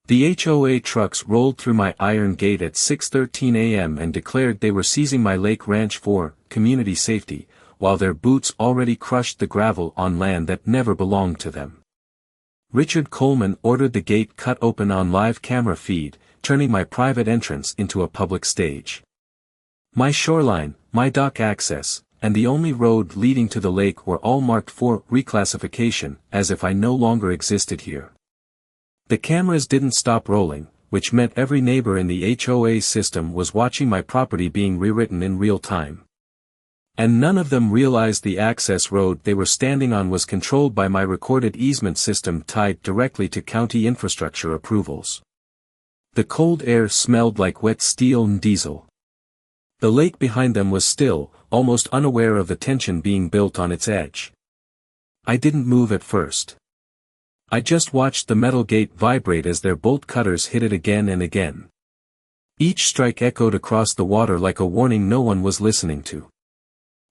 The HOA trucks rolled through my iron gate at 6:13 a.m. and declared they were seizing my lake ranch for community safety, while their boots already crushed the gravel on land that never belonged to them. Richard Coleman ordered the gate cut open on live camera feed, turning my private entrance into a public stage. My shoreline, my dock access, and the only road leading to the lake were all marked for reclassification, as if I no longer existed here. The cameras didn't stop rolling, which meant every neighbor in the HOA system was watching my property being rewritten in real time. And none of them realized the access road they were standing on was controlled by my recorded easement system tied directly to county infrastructure approvals. The cold air smelled like wet steel and diesel. The lake behind them was still, almost unaware of the tension being built on its edge. I didn't move at first. I just watched the metal gate vibrate as their bolt cutters hit it again and again. Each strike echoed across the water like a warning no one was listening to.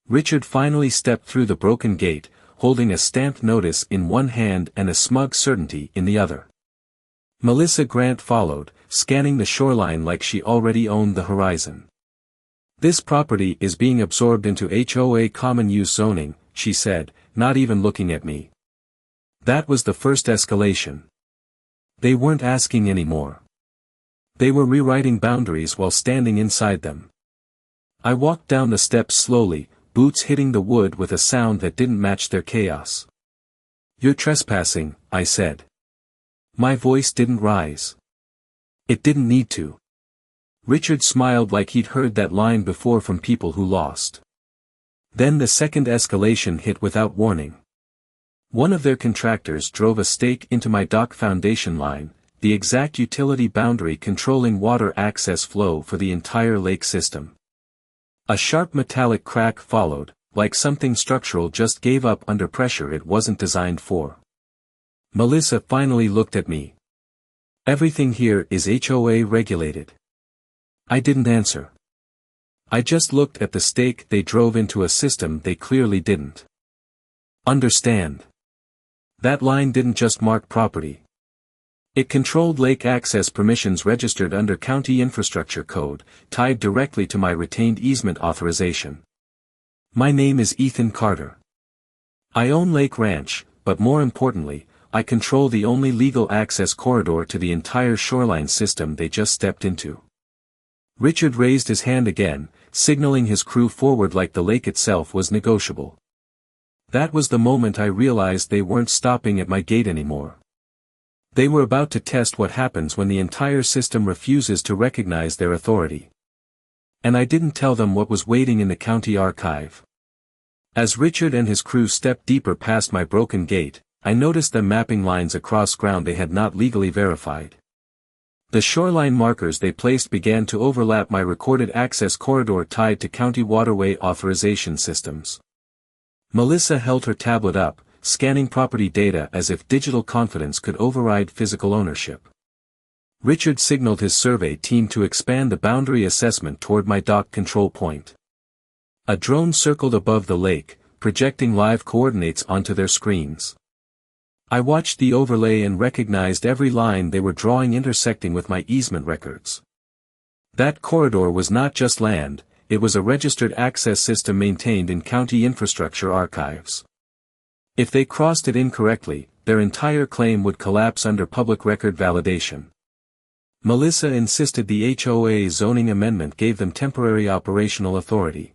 Richard finally stepped through the broken gate, holding a stamped notice in one hand and a smug certainty in the other. Melissa Grant followed, scanning the shoreline like she already owned the horizon. "This property is being absorbed into HOA common use zoning," she said, not even looking at me. That was the first escalation. They weren't asking anymore. They were rewriting boundaries while standing inside them. I walked down the steps slowly, boots hitting the wood with a sound that didn't match their chaos. "You're trespassing," I said. My voice didn't rise. It didn't need to. Richard smiled like he'd heard that line before from people who lost. Then the second escalation hit without warning. One of their contractors drove a stake into my dock foundation line, the exact utility boundary controlling water access flow for the entire lake system. A sharp metallic crack followed, like something structural just gave up under pressure it wasn't designed for. Melissa finally looked at me. "Everything here is HOA regulated." I didn't answer. I just looked at the stake they drove into a system they clearly didn't understand. That line didn't just mark property. It controlled lake access permissions registered under County Infrastructure Code, tied directly to my retained easement authorization. My name is Ethan Carter. I own Lake Ranch, but more importantly, I control the only legal access corridor to the entire shoreline system they just stepped into. Richard raised his hand again, signaling his crew forward like the lake itself was negotiable. That was the moment I realized they weren't stopping at my gate anymore. They were about to test what happens when the entire system refuses to recognize their authority. And I didn't tell them what was waiting in the county archive. As Richard and his crew stepped deeper past my broken gate, I noticed them mapping lines across ground they had not legally verified. The shoreline markers they placed began to overlap my recorded access corridor tied to county waterway authorization systems. Melissa held her tablet up, scanning property data as if digital confidence could override physical ownership. Richard signaled his survey team to expand the boundary assessment toward my dock control point. A drone circled above the lake, projecting live coordinates onto their screens. I watched the overlay and recognized every line they were drawing intersecting with my easement records. That corridor was not just land, it was a registered access system maintained in county infrastructure archives. If they crossed it incorrectly, their entire claim would collapse under public record validation. Melissa insisted the HOA zoning amendment gave them temporary operational authority.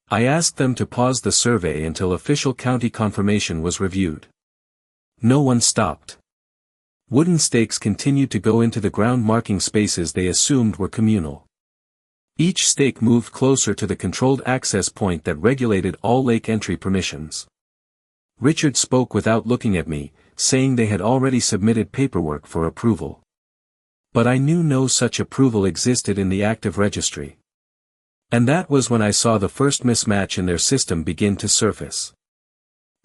I asked them to pause the survey until official county confirmation was reviewed. No one stopped. Wooden stakes continued to go into the ground marking spaces they assumed were communal. Each stake moved closer to the controlled access point that regulated all lake entry permissions. Richard spoke without looking at me, saying they had already submitted paperwork for approval. But I knew no such approval existed in the active registry. And that was when I saw the first mismatch in their system begin to surface.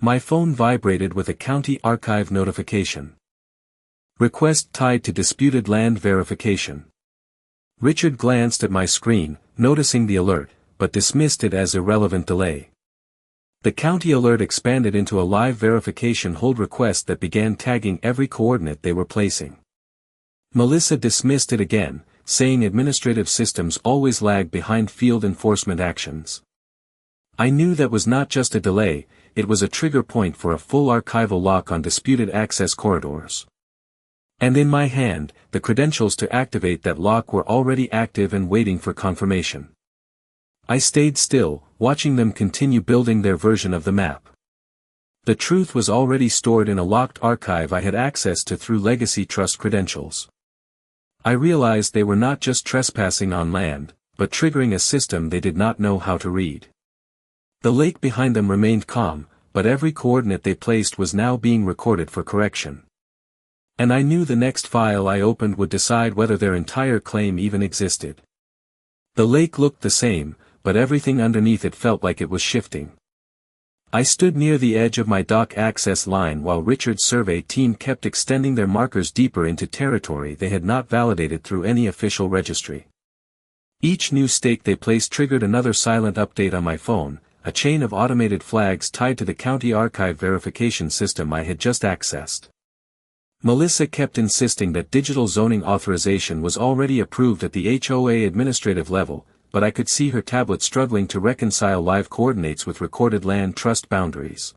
My phone vibrated with a county archive notification. Request tied to disputed land verification. Richard glanced at my screen, noticing the alert, but dismissed it as irrelevant delay. The county alert expanded into a live verification hold request that began tagging every coordinate they were placing. Melissa dismissed it again, saying administrative systems always lag behind field enforcement actions. I knew that was not just a delay, it was a trigger point for a full archival lock on disputed access corridors. And in my hand, the credentials to activate that lock were already active and waiting for confirmation. I stayed still, watching them continue building their version of the map. The truth was already stored in a locked archive I had access to through legacy trust credentials. I realized they were not just trespassing on land, but triggering a system they did not know how to read. The lake behind them remained calm, but every coordinate they placed was now being recorded for correction. And I knew the next file I opened would decide whether their entire claim even existed. The lake looked the same, but everything underneath it felt like it was shifting. I stood near the edge of my dock access line while Richard's survey team kept extending their markers deeper into territory they had not validated through any official registry. Each new stake they placed triggered another silent update on my phone, a chain of automated flags tied to the county archive verification system I had just accessed. Melissa kept insisting that digital zoning authorization was already approved at the HOA administrative level, but I could see her tablet struggling to reconcile live coordinates with recorded land trust boundaries.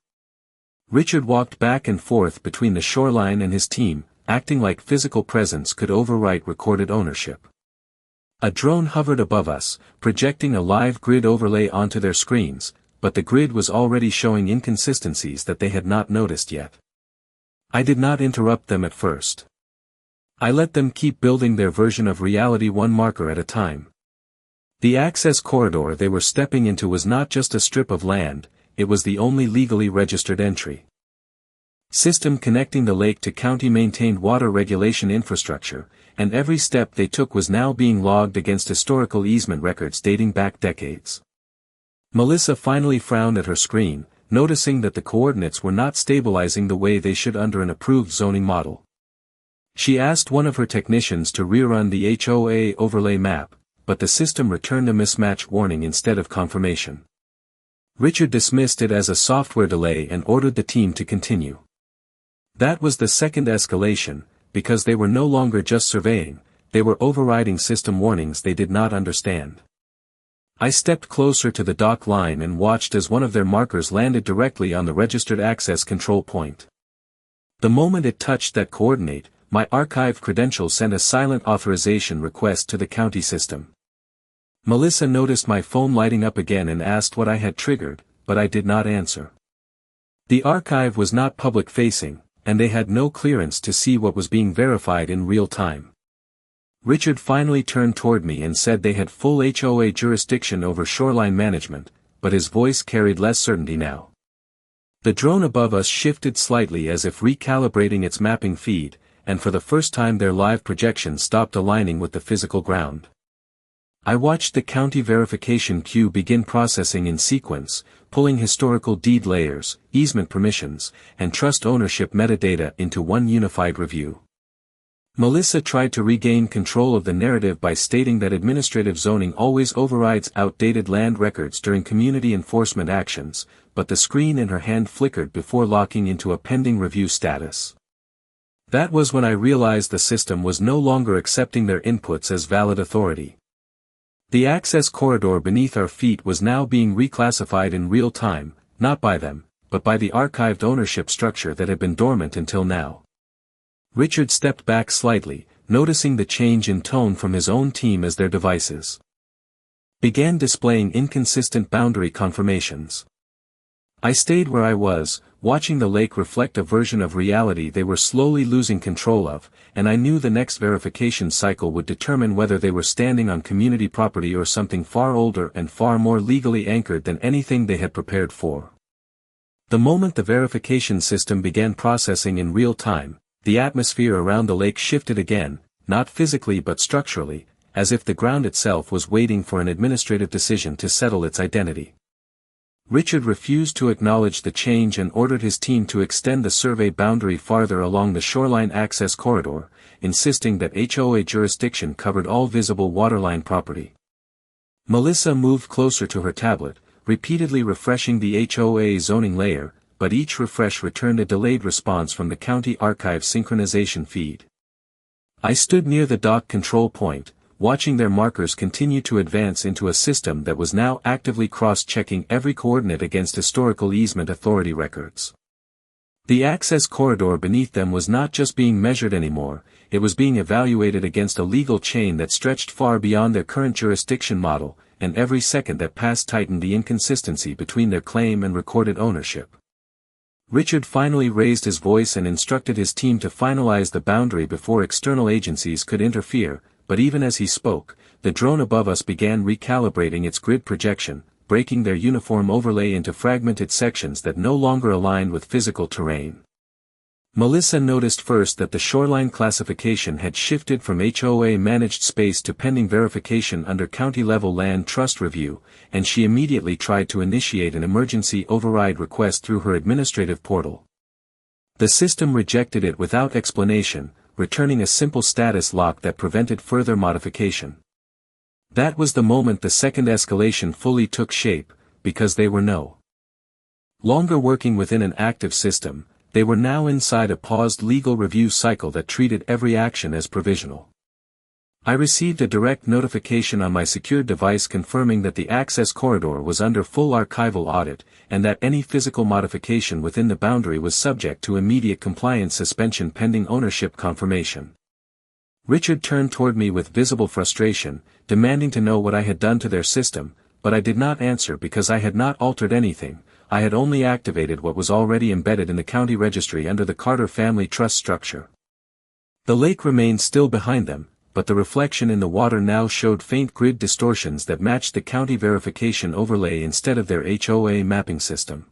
Richard walked back and forth between the shoreline and his team, acting like physical presence could overwrite recorded ownership. A drone hovered above us, projecting a live grid overlay onto their screens, but the grid was already showing inconsistencies that they had not noticed yet. I did not interrupt them at first. I let them keep building their version of reality one marker at a time. The access corridor they were stepping into was not just a strip of land, it was the only legally registered entry. System connecting the lake to county-maintained water regulation infrastructure, and every step they took was now being logged against historical easement records dating back decades. Melissa finally frowned at her screen, noticing that the coordinates were not stabilizing the way they should under an approved zoning model. She asked one of her technicians to rerun the HOA overlay map, but the system returned a mismatch warning instead of confirmation. Richard dismissed it as a software delay and ordered the team to continue. That was the second escalation, because they were no longer just surveying, they were overriding system warnings they did not understand. I stepped closer to the dock line and watched as one of their markers landed directly on the registered access control point. The moment it touched that coordinate, my archive credentials sent a silent authorization request to the county system. Melissa noticed my phone lighting up again and asked what I had triggered, but I did not answer. The archive was not public-facing, and they had no clearance to see what was being verified in real time. Richard finally turned toward me and said they had full HOA jurisdiction over shoreline management, but his voice carried less certainty now. The drone above us shifted slightly as if recalibrating its mapping feed, and for the first time their live projection stopped aligning with the physical ground. I watched the county verification queue begin processing in sequence, pulling historical deed layers, easement permissions, and trust ownership metadata into one unified review. Melissa tried to regain control of the narrative by stating that administrative zoning always overrides outdated land records during community enforcement actions, but the screen in her hand flickered before locking into a pending review status. That was when I realized the system was no longer accepting their inputs as valid authority. The access corridor beneath our feet was now being reclassified in real time, not by them, but by the archived ownership structure that had been dormant until now. Richard stepped back slightly, noticing the change in tone from his own team as their devices began displaying inconsistent boundary confirmations. I stayed where I was, watching the lake reflect a version of reality they were slowly losing control of, and I knew the next verification cycle would determine whether they were standing on community property or something far older and far more legally anchored than anything they had prepared for. The moment the verification system began processing in real time, the atmosphere around the lake shifted again, not physically but structurally, as if the ground itself was waiting for an administrative decision to settle its identity. Richard refused to acknowledge the change and ordered his team to extend the survey boundary farther along the shoreline access corridor, insisting that HOA jurisdiction covered all visible waterline property. Melissa moved closer to her tablet, repeatedly refreshing the HOA zoning layer, but each refresh returned a delayed response from the county archive synchronization feed. I stood near the dock control point, watching their markers continue to advance into a system that was now actively cross-checking every coordinate against historical easement authority records. The access corridor beneath them was not just being measured anymore, it was being evaluated against a legal chain that stretched far beyond their current jurisdiction model, and every second that passed tightened the inconsistency between their claim and recorded ownership. Richard finally raised his voice and instructed his team to finalize the boundary before external agencies could interfere, but even as he spoke, the drone above us began recalibrating its grid projection, breaking their uniform overlay into fragmented sections that no longer aligned with physical terrain. Melissa noticed first that the shoreline classification had shifted from HOA managed space to pending verification under county-level land trust review, and she immediately tried to initiate an emergency override request through her administrative portal. The system rejected it without explanation, returning a simple status lock that prevented further modification. That was the moment the second escalation fully took shape, because they were no longer working within an active system. They were now inside a paused legal review cycle that treated every action as provisional. I received a direct notification on my secured device confirming that the access corridor was under full archival audit, and that any physical modification within the boundary was subject to immediate compliance suspension pending ownership confirmation. Richard turned toward me with visible frustration, demanding to know what I had done to their system, but I did not answer because I had not altered anything. I had only activated what was already embedded in the county registry under the Carter family trust structure. The lake remained still behind them, but the reflection in the water now showed faint grid distortions that matched the county verification overlay instead of their HOA mapping system.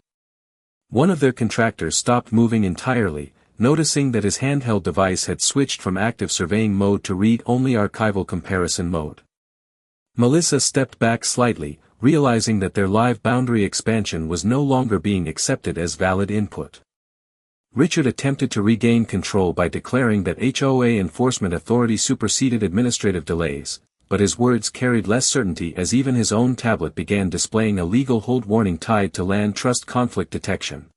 One of their contractors stopped moving entirely, noticing that his handheld device had switched from active surveying mode to read-only archival comparison mode. Melissa stepped back slightly, realizing that their live boundary expansion was no longer being accepted as valid input. Richard attempted to regain control by declaring that HOA enforcement authority superseded administrative delays, but his words carried less certainty as even his own tablet began displaying a legal hold warning tied to land trust conflict detection.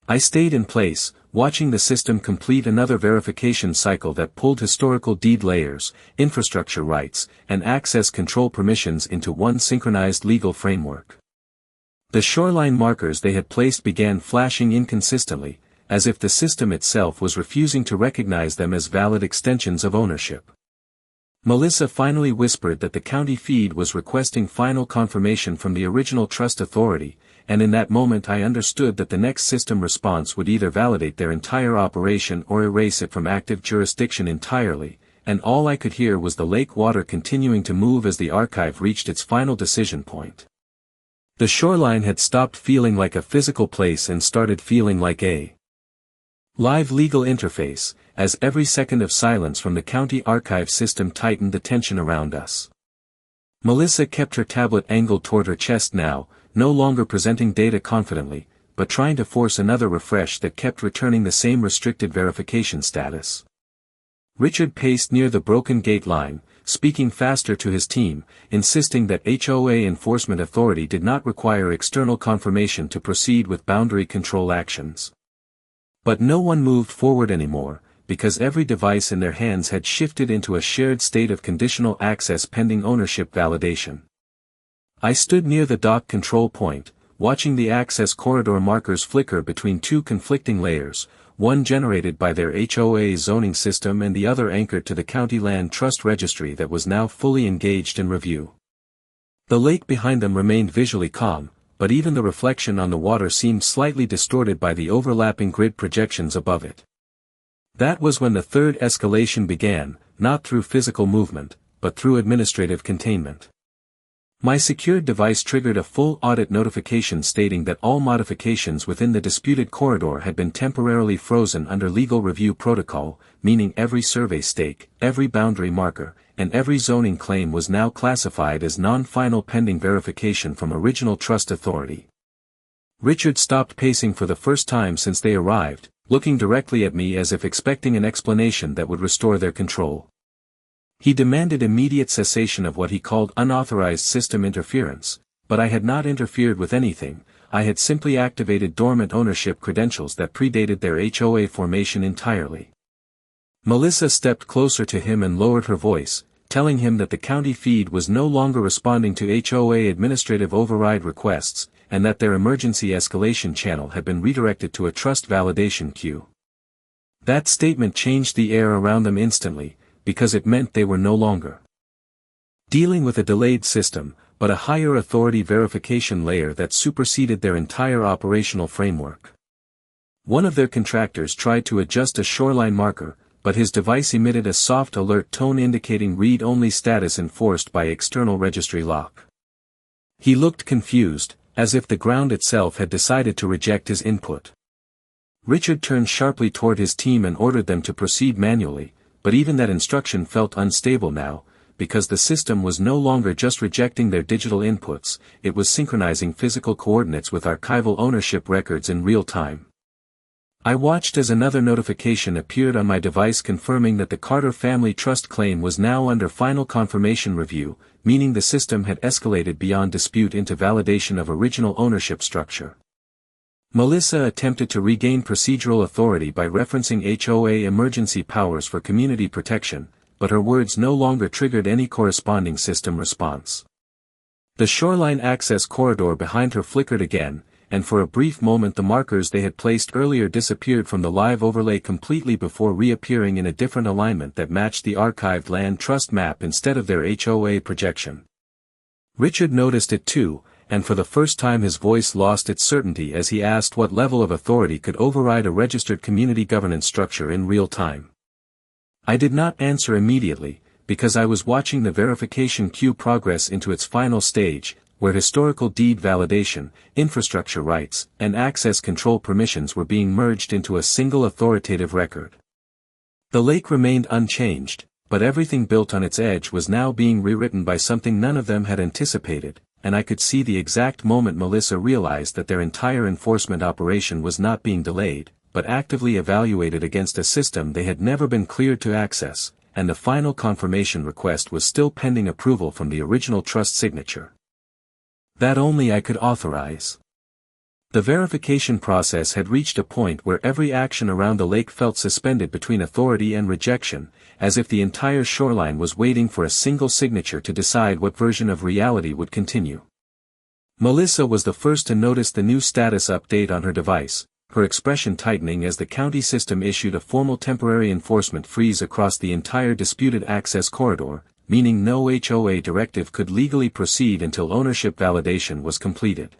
I stayed in place, watching the system complete another verification cycle that pulled historical deed layers, infrastructure rights, and access control permissions into one synchronized legal framework. The shoreline markers they had placed began flashing inconsistently, as if the system itself was refusing to recognize them as valid extensions of ownership. Melissa finally whispered that the county feed was requesting final confirmation from the original trust authority, and in that moment I understood that the next system response would either validate their entire operation or erase it from active jurisdiction entirely, and all I could hear was the lake water continuing to move as the archive reached its final decision point. The shoreline had stopped feeling like a physical place and started feeling like a live legal interface, as every second of silence from the county archive system tightened the tension around us. Melissa kept her tablet angled toward her chest now, no longer presenting data confidently, but trying to force another refresh that kept returning the same restricted verification status. Richard paced near the broken gate line, speaking faster to his team, insisting that HOA enforcement authority did not require external confirmation to proceed with boundary control actions. But no one moved forward anymore, because every device in their hands had shifted into a shared state of conditional access pending ownership validation. I stood near the dock control point, watching the access corridor markers flicker between two conflicting layers, one generated by their HOA zoning system and the other anchored to the county land trust registry that was now fully engaged in review. The lake behind them remained visually calm, but even the reflection on the water seemed slightly distorted by the overlapping grid projections above it. That was when the third escalation began, not through physical movement, but through administrative containment. My secured device triggered a full audit notification stating that all modifications within the disputed corridor had been temporarily frozen under legal review protocol, meaning every survey stake, every boundary marker, and every zoning claim was now classified as non-final pending verification from original trust authority. Richard stopped pacing for the first time since they arrived, looking directly at me as if expecting an explanation that would restore their control. He demanded immediate cessation of what he called unauthorized system interference, but I had not interfered with anything, I had simply activated dormant ownership credentials that predated their HOA formation entirely. Melissa stepped closer to him and lowered her voice, telling him that the county feed was no longer responding to HOA administrative override requests, and that their emergency escalation channel had been redirected to a trust validation queue. That statement changed the air around them instantly, because it meant they were no longer dealing with a delayed system, but a higher authority verification layer that superseded their entire operational framework. One of their contractors tried to adjust a shoreline marker, but his device emitted a soft alert tone indicating read-only status enforced by external registry lock. He looked confused, as if the ground itself had decided to reject his input. Richard turned sharply toward his team and ordered them to proceed manually, but even that instruction felt unstable now, because the system was no longer just rejecting their digital inputs, it was synchronizing physical coordinates with archival ownership records in real time. I watched as another notification appeared on my device confirming that the Carter family trust claim was now under final confirmation review, meaning the system had escalated beyond dispute into validation of original ownership structure. Melissa attempted to regain procedural authority by referencing HOA emergency powers for community protection, but her words no longer triggered any corresponding system response. The shoreline access corridor behind her flickered again, and for a brief moment the markers they had placed earlier disappeared from the live overlay completely before reappearing in a different alignment that matched the archived land trust map instead of their HOA projection. Richard noticed it too, and for the first time his voice lost its certainty as he asked what level of authority could override a registered community governance structure in real time. I did not answer immediately, because I was watching the verification queue progress into its final stage, where historical deed validation, infrastructure rights, and access control permissions were being merged into a single authoritative record. The lake remained unchanged, but everything built on its edge was now being rewritten by something none of them had anticipated, and I could see the exact moment Melissa realized that their entire enforcement operation was not being delayed, but actively evaluated against a system they had never been cleared to access, and the final confirmation request was still pending approval from the original trust signature. That only I could authorize. The verification process had reached a point where every action around the lake felt suspended between authority and rejection, as if the entire shoreline was waiting for a single signature to decide what version of reality would continue. Melissa was the first to notice the new status update on her device, her expression tightening as the county system issued a formal temporary enforcement freeze across the entire disputed access corridor, meaning no HOA directive could legally proceed until ownership validation was completed.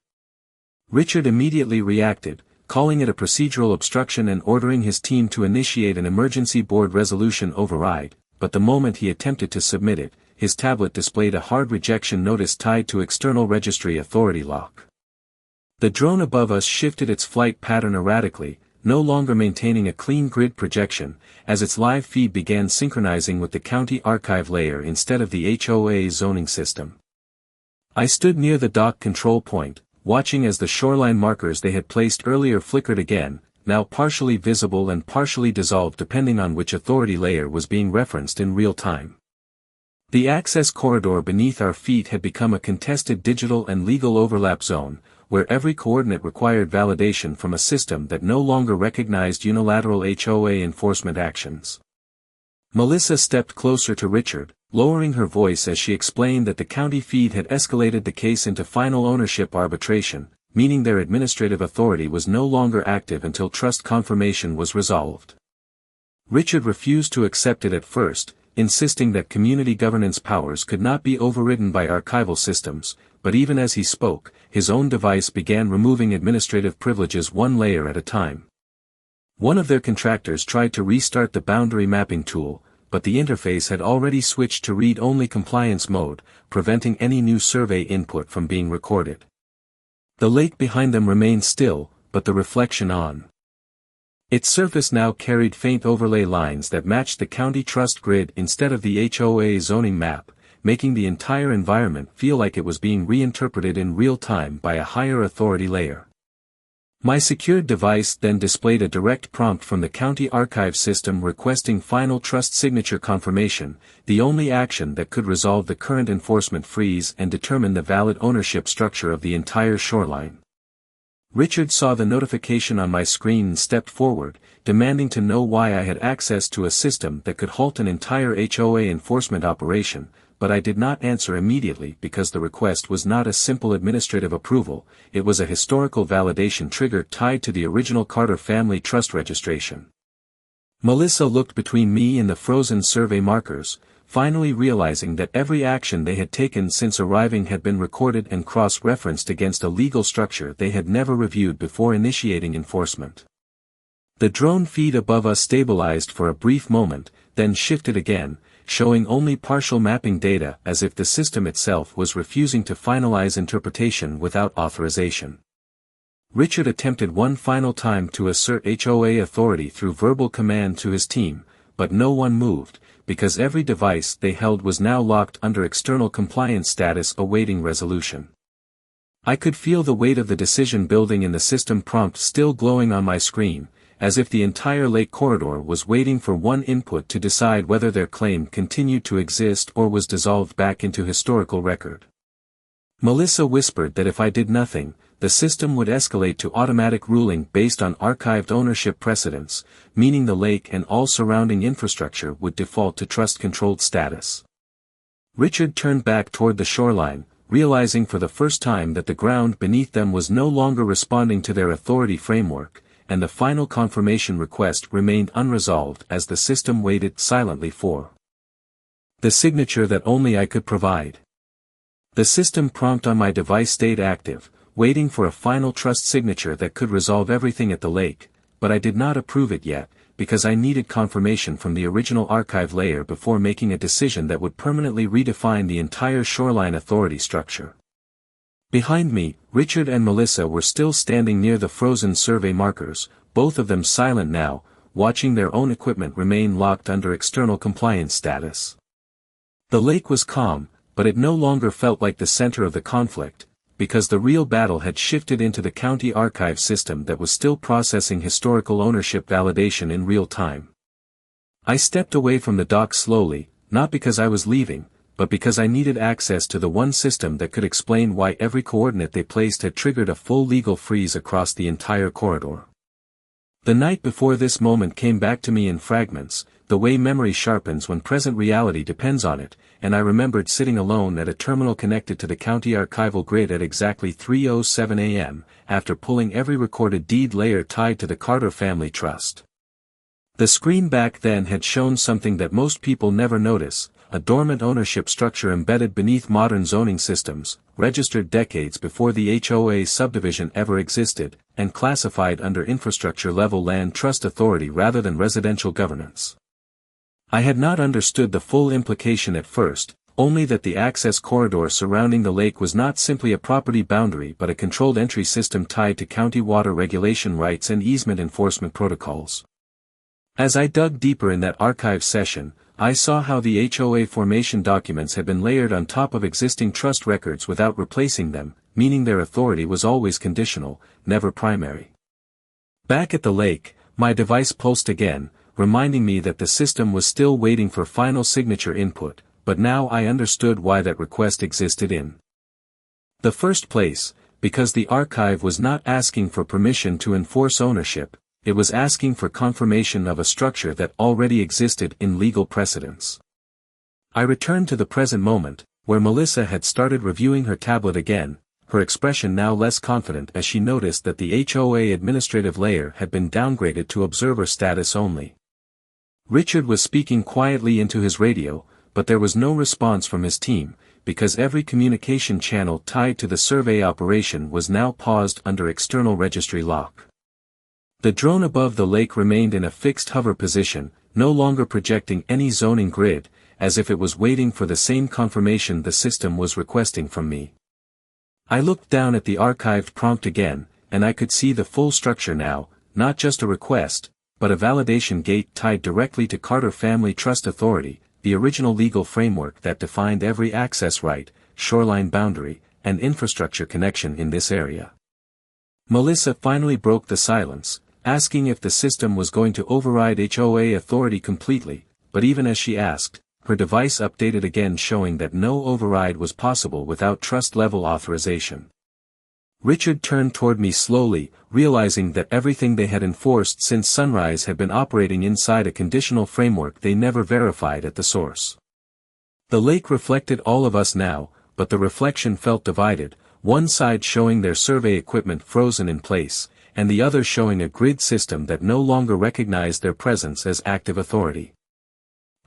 Richard immediately reacted, calling it a procedural obstruction and ordering his team to initiate an emergency board resolution override, but the moment he attempted to submit it, his tablet displayed a hard rejection notice tied to external registry authority lock. The drone above us shifted its flight pattern erratically, no longer maintaining a clean grid projection, as its live feed began synchronizing with the county archive layer instead of the HOA zoning system. I stood near the dock control point, watching as the shoreline markers they had placed earlier flickered again, now partially visible and partially dissolved depending on which authority layer was being referenced in real time. The access corridor beneath our feet had become a contested digital and legal overlap zone, where every coordinate required validation from a system that no longer recognized unilateral HOA enforcement actions. Melissa stepped closer to Richard, lowering her voice as she explained that the county feed had escalated the case into final ownership arbitration, meaning their administrative authority was no longer active until trust confirmation was resolved. Richard refused to accept it at first, insisting that community governance powers could not be overridden by archival systems, but even as he spoke, his own device began removing administrative privileges one layer at a time. One of their contractors tried to restart the boundary mapping tool, but the interface had already switched to read-only compliance mode, preventing any new survey input from being recorded. The lake behind them remained still, but the reflection on its surface now carried faint overlay lines that matched the county trust grid instead of the HOA zoning map, making the entire environment feel like it was being reinterpreted in real time by a higher authority layer. My secured device then displayed a direct prompt from the county archive system requesting final trust signature confirmation, the only action that could resolve the current enforcement freeze and determine the valid ownership structure of the entire shoreline. Richard saw the notification on my screen and stepped forward, demanding to know why I had access to a system that could halt an entire HOA enforcement operation, but I did not answer immediately because the request was not a simple administrative approval, it was a historical validation trigger tied to the original Carter family trust registration. Melissa looked between me and the frozen survey markers, finally realizing that every action they had taken since arriving had been recorded and cross-referenced against a legal structure they had never reviewed before initiating enforcement. The drone feed above us stabilized for a brief moment, then shifted again, showing only partial mapping data as if the system itself was refusing to finalize interpretation without authorization. Richard attempted one final time to assert HOA authority through verbal command to his team, but no one moved, because every device they held was now locked under external compliance status awaiting resolution. I could feel the weight of the decision building in the system prompt still glowing on my screen, as if the entire lake corridor was waiting for one input to decide whether their claim continued to exist or was dissolved back into historical record. Melissa whispered that if I did nothing, the system would escalate to automatic ruling based on archived ownership precedence, meaning the lake and all surrounding infrastructure would default to trust-controlled status. Richard turned back toward the shoreline, realizing for the first time that the ground beneath them was no longer responding to their authority framework, and the final confirmation request remained unresolved as the system waited silently for the signature that only I could provide. The system prompt on my device stayed active, waiting for a final trust signature that could resolve everything at the lake, but I did not approve it yet, because I needed confirmation from the original archive layer before making a decision that would permanently redefine the entire shoreline authority structure. Behind me, Richard and Melissa were still standing near the frozen survey markers, both of them silent now, watching their own equipment remain locked under external compliance status. The lake was calm, but it no longer felt like the center of the conflict, because the real battle had shifted into the county archive system that was still processing historical ownership validation in real time. I stepped away from the dock slowly, not because I was leaving, but because I needed access to the one system that could explain why every coordinate they placed had triggered a full legal freeze across the entire corridor. The night before this moment came back to me in fragments, the way memory sharpens when present reality depends on it, and I remembered sitting alone at a terminal connected to the county archival grid at exactly 3:07 a.m., after pulling every recorded deed layer tied to the Carter family trust. The screen back then had shown something that most people never notice, a dormant ownership structure embedded beneath modern zoning systems, registered decades before the HOA subdivision ever existed, and classified under infrastructure-level land trust authority rather than residential governance. I had not understood the full implication at first, only that the access corridor surrounding the lake was not simply a property boundary but a controlled entry system tied to county water regulation rights and easement enforcement protocols. As I dug deeper in that archive session, I saw how the HOA formation documents had been layered on top of existing trust records without replacing them, meaning their authority was always conditional, never primary. Back at the lake, my device pulsed again, reminding me that the system was still waiting for final signature input, but now I understood why that request existed in the first place, because the archive was not asking for permission to enforce ownership, it was asking for confirmation of a structure that already existed in legal precedence. I returned to the present moment, where Melissa had started reviewing her tablet again, her expression now less confident as she noticed that the HOA administrative layer had been downgraded to observer status only. Richard was speaking quietly into his radio, but there was no response from his team, because every communication channel tied to the survey operation was now paused under external registry lock. The drone above the lake remained in a fixed hover position, no longer projecting any zoning grid, as if it was waiting for the same confirmation the system was requesting from me. I looked down at the archived prompt again, and I could see the full structure now, not just a request, but a validation gate tied directly to Carter Family Trust Authority, the original legal framework that defined every access right, shoreline boundary, and infrastructure connection in this area. Melissa finally broke the silence, asking if the system was going to override HOA authority completely, but even as she asked, her device updated again showing that no override was possible without trust-level authorization. Richard turned toward me slowly, realizing that everything they had enforced since sunrise had been operating inside a conditional framework they never verified at the source. The lake reflected all of us now, but the reflection felt divided, one side showing their survey equipment frozen in place, and the other showing a grid system that no longer recognized their presence as active authority.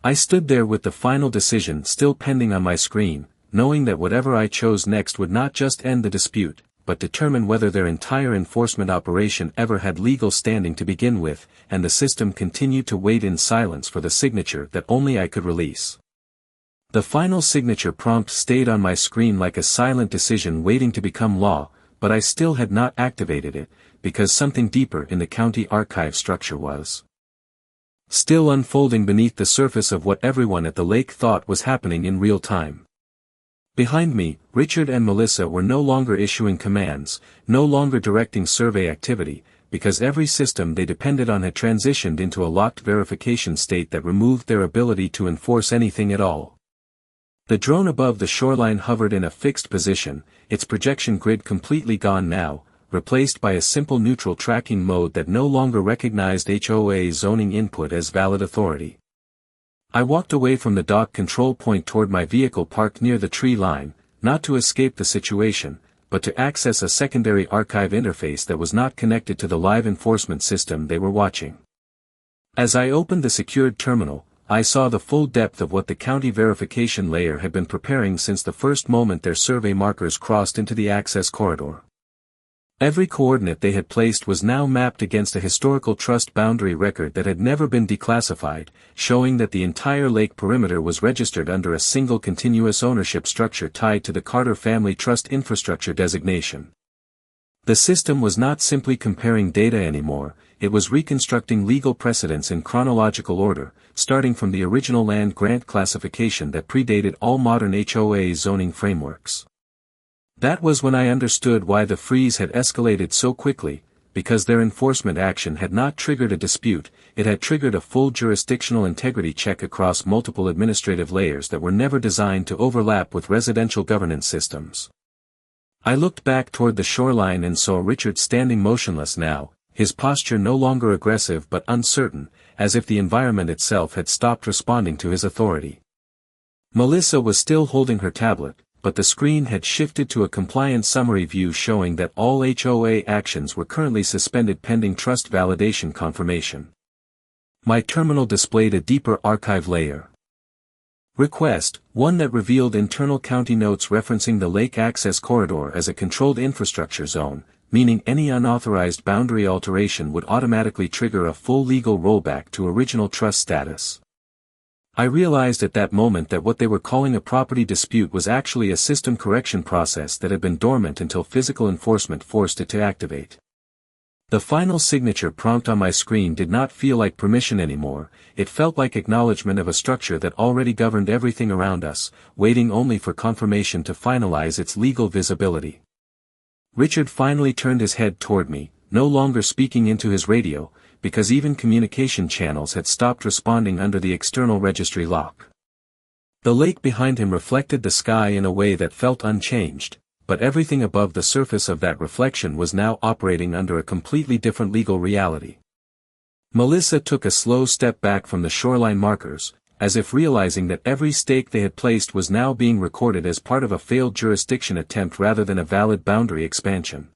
I stood there with the final decision still pending on my screen, knowing that whatever I chose next would not just end the dispute, but determine whether their entire enforcement operation ever had legal standing to begin with, and the system continued to wait in silence for the signature that only I could release. The final signature prompt stayed on my screen like a silent decision waiting to become law, but I still had not activated it, because something deeper in the county archive structure was still unfolding beneath the surface of what everyone at the lake thought was happening in real time. Behind me, Richard and Melissa were no longer issuing commands, no longer directing survey activity, because every system they depended on had transitioned into a locked verification state that removed their ability to enforce anything at all. The drone above the shoreline hovered in a fixed position, its projection grid completely gone now, replaced by a simple neutral tracking mode that no longer recognized HOA zoning input as valid authority. I walked away from the dock control point toward my vehicle parked near the tree line, not to escape the situation, but to access a secondary archive interface that was not connected to the live enforcement system they were watching. As I opened the secured terminal, I saw the full depth of what the county verification layer had been preparing since the first moment their survey markers crossed into the access corridor. Every coordinate they had placed was now mapped against a historical trust boundary record that had never been declassified, showing that the entire lake perimeter was registered under a single continuous ownership structure tied to the Carter Family Trust Infrastructure designation. The system was not simply comparing data anymore, it was reconstructing legal precedents in chronological order, starting from the original land grant classification that predated all modern HOA zoning frameworks. That was when I understood why the freeze had escalated so quickly, because their enforcement action had not triggered a dispute, it had triggered a full jurisdictional integrity check across multiple administrative layers that were never designed to overlap with residential governance systems. I looked back toward the shoreline and saw Richard standing motionless now, his posture no longer aggressive but uncertain, as if the environment itself had stopped responding to his authority. Melissa was still holding her tablet, but the screen had shifted to a compliance summary view showing that all HOA actions were currently suspended pending trust validation confirmation. My terminal displayed a deeper archive layer. Request, one that revealed internal county notes referencing the lake access corridor as a controlled infrastructure zone, meaning any unauthorized boundary alteration would automatically trigger a full legal rollback to original trust status. I realized at that moment that what they were calling a property dispute was actually a system correction process that had been dormant until physical enforcement forced it to activate. The final signature prompt on my screen did not feel like permission anymore, it felt like acknowledgement of a structure that already governed everything around us, waiting only for confirmation to finalize its legal visibility. Richard finally turned his head toward me, no longer speaking into his radio, because even communication channels had stopped responding under the external registry lock. The lake behind him reflected the sky in a way that felt unchanged, but everything above the surface of that reflection was now operating under a completely different legal reality. Melissa took a slow step back from the shoreline markers, as if realizing that every stake they had placed was now being recorded as part of a failed jurisdiction attempt rather than a valid boundary expansion.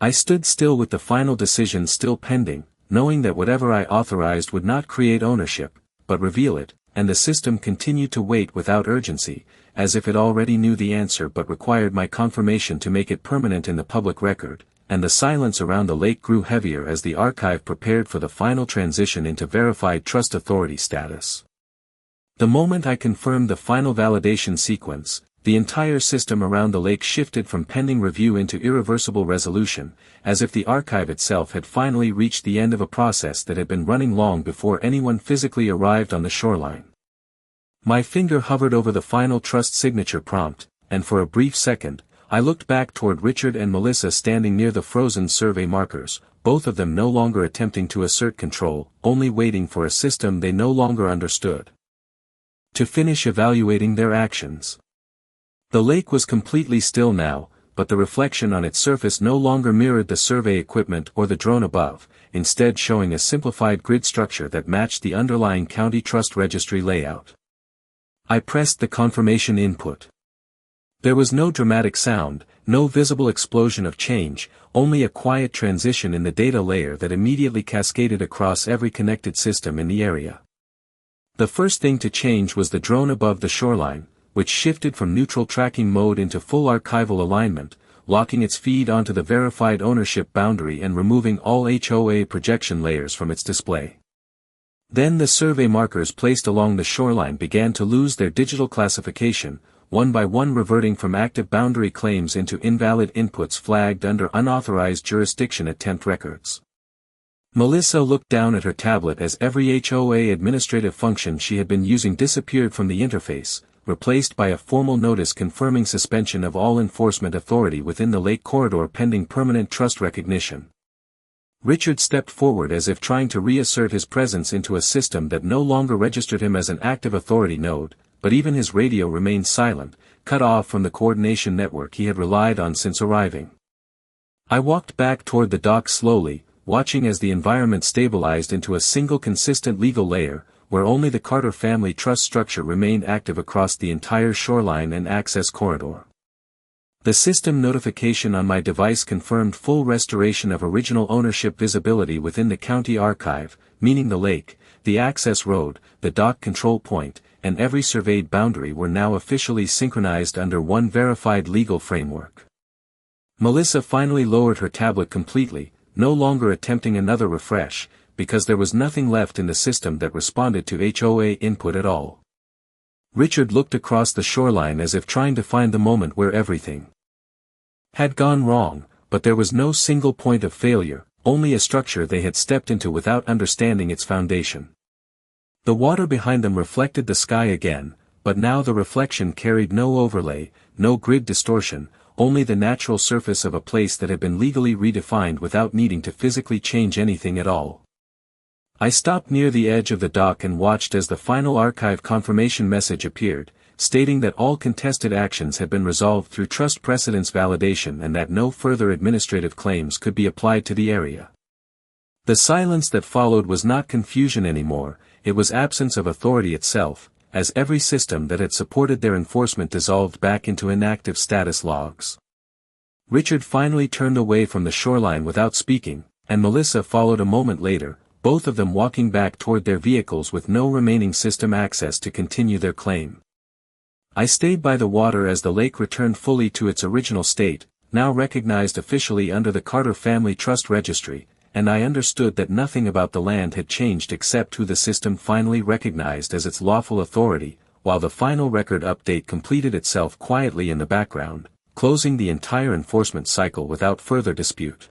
I stood still with the final decision still pending, knowing that whatever I authorized would not create ownership, but reveal it, and the system continued to wait without urgency, as if it already knew the answer but required my confirmation to make it permanent in the public record, and the silence around the lake grew heavier as the archive prepared for the final transition into verified trust authority status. The moment I confirmed the final validation sequence, the entire system around the lake shifted from pending review into irreversible resolution, as if the archive itself had finally reached the end of a process that had been running long before anyone physically arrived on the shoreline. My finger hovered over the final trust signature prompt, and for a brief second, I looked back toward Richard and Melissa standing near the frozen survey markers, both of them no longer attempting to assert control, only waiting for a system they no longer understood to finish evaluating their actions. The lake was completely still now, but the reflection on its surface no longer mirrored the survey equipment or the drone above, instead showing a simplified grid structure that matched the underlying county trust registry layout. I pressed the confirmation input. There was no dramatic sound, no visible explosion of change, only a quiet transition in the data layer that immediately cascaded across every connected system in the area. The first thing to change was the drone above the shoreline, which shifted from neutral tracking mode into full archival alignment, locking its feed onto the verified ownership boundary and removing all HOA projection layers from its display. Then the survey markers placed along the shoreline began to lose their digital classification, one by one reverting from active boundary claims into invalid inputs flagged under unauthorized jurisdiction attempt records. Melissa looked down at her tablet as every HOA administrative function she had been using disappeared from the interface, replaced by a formal notice confirming suspension of all enforcement authority within the lake corridor pending permanent trust recognition. Richard stepped forward as if trying to reassert his presence into a system that no longer registered him as an active authority node, but even his radio remained silent, cut off from the coordination network he had relied on since arriving. I walked back toward the dock slowly, watching as the environment stabilized into a single consistent legal layer, where only the Carter family trust structure remained active across the entire shoreline and access corridor. The system notification on my device confirmed full restoration of original ownership visibility within the county archive, meaning the lake, the access road, the dock control point, and every surveyed boundary were now officially synchronized under one verified legal framework. Melissa finally lowered her tablet completely, no longer attempting another refresh, because there was nothing left in the system that responded to HOA input at all. Richard looked across the shoreline as if trying to find the moment where everything had gone wrong, but there was no single point of failure, only a structure they had stepped into without understanding its foundation. The water behind them reflected the sky again, but now the reflection carried no overlay, no grid distortion, only the natural surface of a place that had been legally redefined without needing to physically change anything at all. I stopped near the edge of the dock and watched as the final archive confirmation message appeared, stating that all contested actions had been resolved through trust precedence validation and that no further administrative claims could be applied to the area. The silence that followed was not confusion anymore, it was absence of authority itself, as every system that had supported their enforcement dissolved back into inactive status logs. Richard finally turned away from the shoreline without speaking, and Melissa followed a moment later, both of them walking back toward their vehicles with no remaining system access to continue their claim. I stayed by the water as the lake returned fully to its original state, now recognized officially under the Carter Family Trust Registry, and I understood that nothing about the land had changed except who the system finally recognized as its lawful authority, while the final record update completed itself quietly in the background, closing the entire enforcement cycle without further dispute.